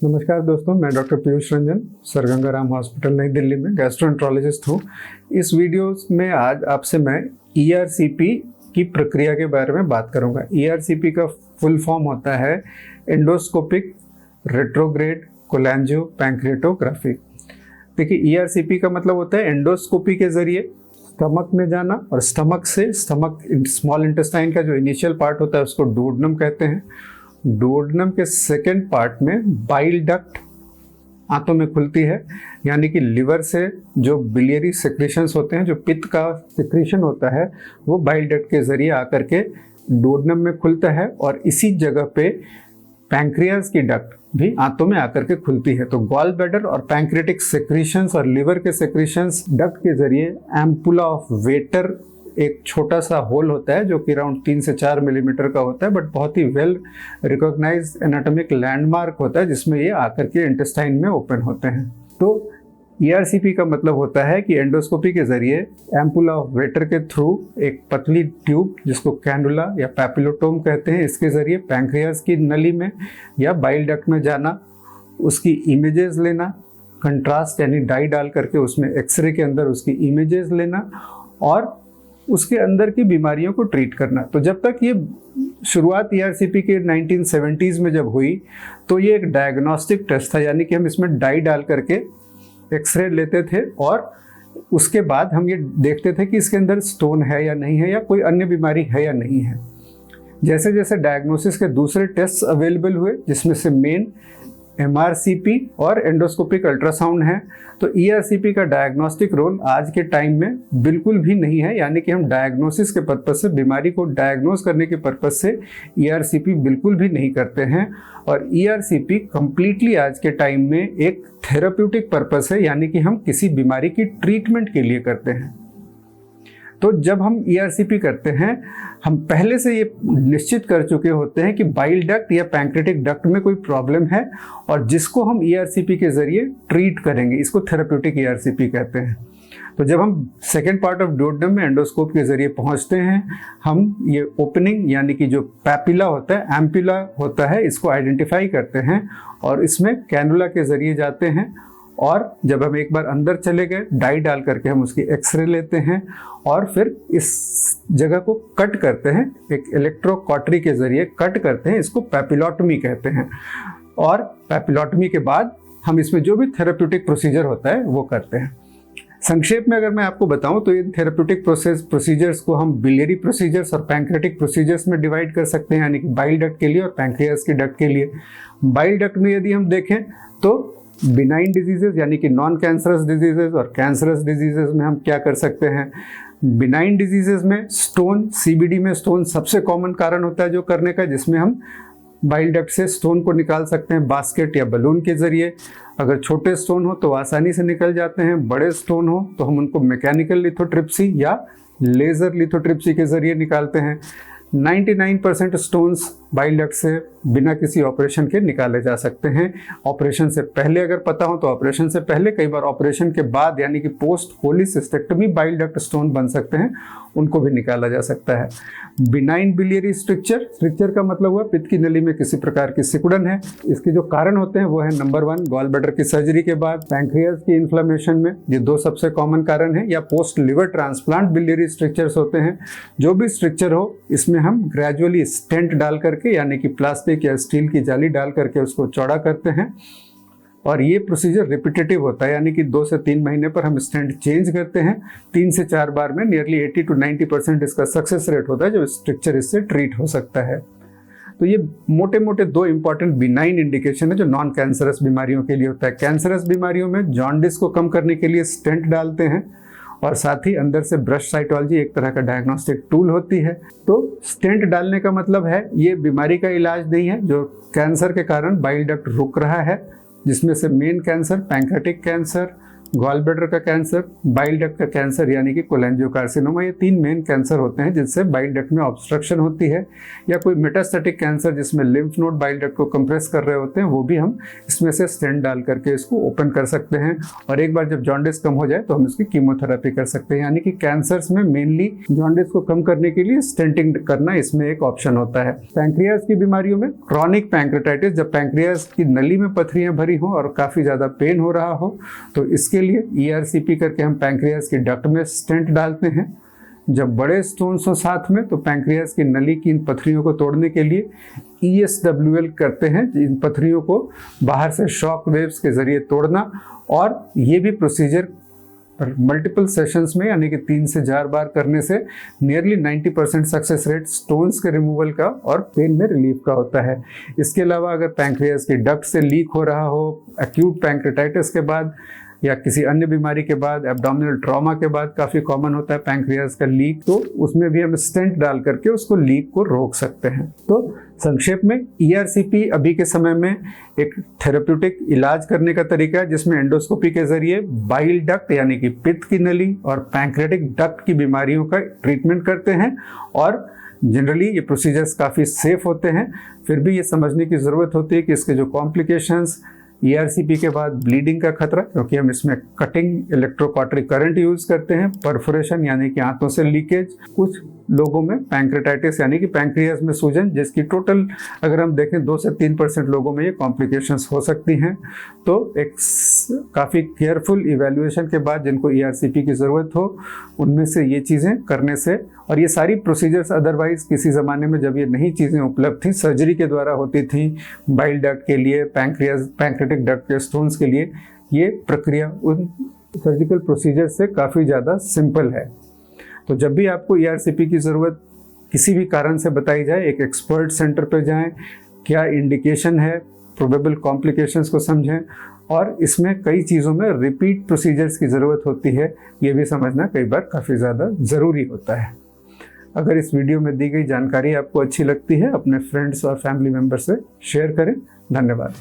नमस्कार दोस्तों, मैं doctor Piyush Ranjan sir Gangaram hospital नई दिल्ली में गैस्ट्रोएंटरोलॉजिस्ट हूँ। इस वीडियो में आज आपसे मैं ईआरसीपी की प्रक्रिया के बारे में बात करूँगा। ईआरसीपी का फुल फॉर्म होता है एंडोस्कोपिक रेट्रोग्रेड कोलेंजियो पैंक्रियाटोग्राफी। देखिए, ईआरसीपी का मतलब होता है एंडोस्कोपी के जरिए स्टमक में जाना, और स्टमक स्मॉल इंटेस्टाइन का जो इनिशियल पार्ट होता है उसको डुओडेनम कहते हैं। डुओडेनम के सेकेंड पार्ट में बाइल डक्ट आंतों में खुलती है, यानी कि लिवर से जो बिलियरी सेक्रेशंस होते हैं, जो पित्त का सेक्रेशन होता है, वो बाइल डक्ट के जरिए आकर के डुओडेनम में खुलता है। और इसी जगह पे पैंक्रियाज की डक्ट भी आंतों में आकर के खुलती है। तो गॉल ब्लैडर और पैंक्रियाटिक सेक्रेशंस और लिवर के सेक्रेशंस डक्ट के जरिए एम्पुला ऑफ वेटर एक छोटा सा होल होता है जो कि अराउंड 3 से 4 मिलीमीटर का होता है, बट बहुत ही वेल रिकॉग्नाइज्ड एनाटॉमिक लैंडमार्क होता है जिसमें ये आकर के इंटेस्टाइन में ओपन होते हैं। तो ईआरसीपी का मतलब होता है कि एंडोस्कोपी के जरिए एम्पुला ऑफ वेटर के थ्रू एक पतली ट्यूब जिसको कैनुला या पैपिलोटोम कहते हैं, इसके जरिए पैंक्रियाज की नली में या बाइल डक्ट में जाना, उसकी इमेजेस लेना, कंट्रास्ट यानी डाई डाल करके उसमें एक्सरे के अंदर उसकी इमेजेस लेना और उसके अंदर की बीमारियों को ट्रीट करना। तो जब तक ये शुरुआत ईआरसीपी के 1970s में जब हुई तो ये एक डायग्नोस्टिक टेस्ट था, यानी कि हम इसमें डाई डाल करके एक्सरे लेते थे और उसके बाद हम ये देखते थे कि इसके अंदर स्टोन है या नहीं है, या कोई अन्य बीमारी है या नहीं है। जैसे जैसे डायग्नोसिस के दूसरे टेस्ट अवेलेबल हुए, जिसमें से मेन एमआरसीपी और एंडोस्कोपिक अल्ट्रासाउंड है, तो ईआरसीपी का डायग्नोस्टिक रोल आज के टाइम में बिल्कुल भी नहीं है। यानी कि हम डायग्नोसिस के पर्पज से, बीमारी को डायग्नोस करने के पर्पज से ईआरसीपी बिल्कुल भी नहीं करते हैं। और ईआरसीपी कंप्लीटली आज के टाइम में एक थेराप्यूटिक पर्पज है, यानी कि हम किसी बीमारी की ट्रीटमेंट के लिए करते हैं। तो जब हम ईआरसीपी करते हैं, हम पहले से ये निश्चित कर चुके होते हैं कि बाइल डक्ट या पैंक्रियाटिक डक्ट में कोई प्रॉब्लम है और जिसको हम ईआरसीपी के जरिए ट्रीट करेंगे। इसको थेराप्यूटिक ईआरसीपी कहते हैं। तो जब हम सेकेंड पार्ट ऑफ डुओडेनम में एंडोस्कोप के जरिए पहुंचते हैं, हम ये ओपनिंग यानी कि जो पैपिला होता है, एम्पुला होता है, इसको आइडेंटिफाई करते हैं और इसमें कैनुला के जरिए जाते हैं। और जब हम एक बार अंदर चले गए, डाई डाल करके हम उसकी एक्सरे लेते हैं और फिर इस जगह को कट करते हैं, एक इलेक्ट्रोकॉटरी के जरिए कट करते हैं। इसको पैपिलोटमी कहते हैं। और पैपिलोटमी के बाद हम इसमें जो भी थेराप्यूटिक प्रोसीजर होता है वो करते हैं। संक्षेप में अगर मैं आपको बताऊं तो इन थेराप्यूटिक प्रोसीजर्स को हम बिलियरी प्रोसीजर्स और पैंक्रियाटिक प्रोसीजर्स में डिवाइड कर सकते हैं, यानी कि बाइल डक्ट के लिए और पैंक्रियाज की डक्ट के लिए। बाइल डक्ट में यदि हम देखें तो बिनाइन डिजीजेज यानी कि नॉन कैंसरस डिजीजेज और कैंसरस डिजीजेज में हम क्या कर सकते हैं। बिनाइन डिजीजेज में स्टोन, सीबीडी में स्टोन सबसे कॉमन कारण होता है जो करने का, जिसमें हम बाइल डक्ट से स्टोन को निकाल सकते हैं बास्केट या बलून के जरिए। अगर छोटे स्टोन हो तो आसानी से निकल जाते हैं, बड़े स्टोन हो तो हम उनको मैकेनिकल लिथोट्रिप्सी या लेज़र लिथोट्रिप्सी के जरिए निकालते हैं। 99% स्टोन्स बाइल डक्ट से बिना किसी ऑपरेशन के निकाले जा सकते हैं। ऑपरेशन से पहले अगर पता हो तो ऑपरेशन से पहले, कई बार ऑपरेशन के बाद यानी कि post cholecystectomy bile duct stone बन सकते हैं, उनको भी निकाला जा सकता है। बिनाइन बिलियरी स्ट्रिक्चर का मतलब हुआ पित्त की नली में किसी प्रकार की सिकुड़न है। इसके जो कारण होते हैं वो है नंबर 1 गॉल ब्लैडर की सर्जरी के बाद पैंक्रियाज की इन्फ्लेमेशन में, ये 2 सबसे कॉमन कारण है, या post liver transplant biliary strictures होते हैं। जो भी स्ट्रिक्चर हो, इसमें हम ग्रेजुअली स्टेंट डाल करके यानी कि प्लास्टिक या स्टील की जाली डाल करके उसको चौड़ा करते हैं। और ये प्रोसीजर रिपीटेटिव होता है, यानी कि 2 से 3 महीने पर हम स्टेंट चेंज करते हैं। 3 से 4 बार में नियरली 80 to 90% इसका सक्सेस रेट होता है, जो स्ट्रक्चर इससे ट्रीट हो सकता है। तो ये मोटे मोटे 2 इंपॉर्टेंट बिनाइन इंडिकेशन है जो नॉन कैंसरस बीमारियों के लिए होता है। कैंसरस बीमारियों में जॉन्डिस को कम करने के लिए स्टेंट डालते हैं और साथ ही अंदर से ब्रश साइटोलॉजी एक तरह का डायग्नोस्टिक टूल होती है। तो स्टेंट डालने का मतलब है ये बीमारी का इलाज नहीं है, जो कैंसर के कारण बाइल डक्ट रुक रहा है, जिसमें से main cancer pancreatic cancer, gall bladder का कैंसर, बाइल डक्ट का कैंसर यानी कि कोलेंजियोकार्सिनोमा, ये 3 मेन कैंसर होते हैं जिससे बाइल डक्ट में ऑब्स्ट्रक्शन होती है। या कोई मेटास्टेटिक कैंसर जिसमें लिम्फ नोड बाइल डक्ट को कंप्रेस कर रहे होते हैं, वो भी हम इसमें से स्टेंट डाल करके इसको ओपन कर सकते हैं। और एक बार जब जॉन्डिस कम हो जाए तो हम इसकी कीमोथेरेपी कर सकते हैं। यानी कि कैंसर्स में मेनली जॉन्डिस को कम करने के लिए स्टेंटिंग करना इसमें एक ऑप्शन होता है। पैंक्रियाज की बीमारियों में क्रॉनिक पैंक्रेटाइटिस, जब पैंक्रियाज की नली में पथरियां भरी हो और काफ़ी ज़्यादा पेन हो रहा हो, तो इसके लिए ERCP करके हम पैंक्रियाज की डक्ट में स्टेंट डालते हैं। जब बड़े स्टोन्स हो साथ में, तो पैंक्रियाज की नली की इन पथरियों को तोड़ने के लिए ESWL करते हैं, इन पथरियों को बाहर से शॉक वेव्स के जरिए तोड़ना। और ये भी प्रोसीजर मल्टीपल सेशंस में यानी कि 3 से 4 बार करने से नियरली 90% सक्सेस रेट स्टोन्स के रिमूवल का और पेन में रिलीफ का होता है। इसके अलावा अगर पैंक्रियाज की डक्ट से लीक हो रहा हो, एक्यूट पैंक्रेटाइटिस के बाद या किसी अन्य बीमारी के बाद, एब्डोमिनल ट्रॉमा के बाद काफ़ी कॉमन होता है पैंक्रियाज का लीक, तो उसमें भी हम स्टेंट डाल करके उसको लीक को रोक सकते हैं। तो संक्षेप में ERCP अभी के समय में एक थेरेप्यूटिक इलाज करने का तरीका है जिसमें एंडोस्कोपी के जरिए बाइल डक्ट यानी कि पित्त की नली और पैंक्रेटिक डक्ट की बीमारियों का ट्रीटमेंट करते हैं। और जनरली ये प्रोसीजर्स काफ़ी सेफ होते हैं। फिर भी ये समझने की ज़रूरत होती है कि इसके जो कॉम्प्लिकेशंस, ERCP के बाद ब्लीडिंग का खतरा, क्योंकि हम इसमें कटिंग इलेक्ट्रोकॉटरी करंट यूज करते हैं, परफोरेशन यानी कि आंतों से लीकेज, कुछ लोगों में पैंक्रेटाइटिस यानी कि पैंक्रियाज में सूजन, जिसकी टोटल अगर हम देखें 2 से 3% लोगों में ये कॉम्प्लिकेशंस हो सकती हैं। तो एक काफ़ी केयरफुल इवैल्यूएशन के बाद जिनको ERCP की ज़रूरत हो, उनमें से ये चीज़ें करने से, और ये सारी प्रोसीजर्स अदरवाइज किसी ज़माने में जब ये नई चीज़ें उपलब्ध थी, सर्जरी के द्वारा होती थी, बाइल डक्ट के लिए, पैंक्रेटिक डक्ट के स्टोन्स के लिए, ये प्रक्रिया उन सर्जिकल प्रोसीजर से काफ़ी ज़्यादा सिंपल है। तो जब भी आपको ERCP की ज़रूरत किसी भी कारण से बताई जाए, एक एक्सपर्ट सेंटर पर जाएं, क्या इंडिकेशन है, प्रोबेबल कॉम्प्लिकेशंस को समझें, और इसमें कई चीज़ों में रिपीट प्रोसीजर्स की ज़रूरत होती है, ये भी समझना कई बार काफ़ी ज़्यादा ज़रूरी होता है। अगर इस वीडियो में दी गई जानकारी आपको अच्छी लगती है, अपने फ्रेंड्स और फैमिली मेम्बर से शेयर करें। धन्यवाद।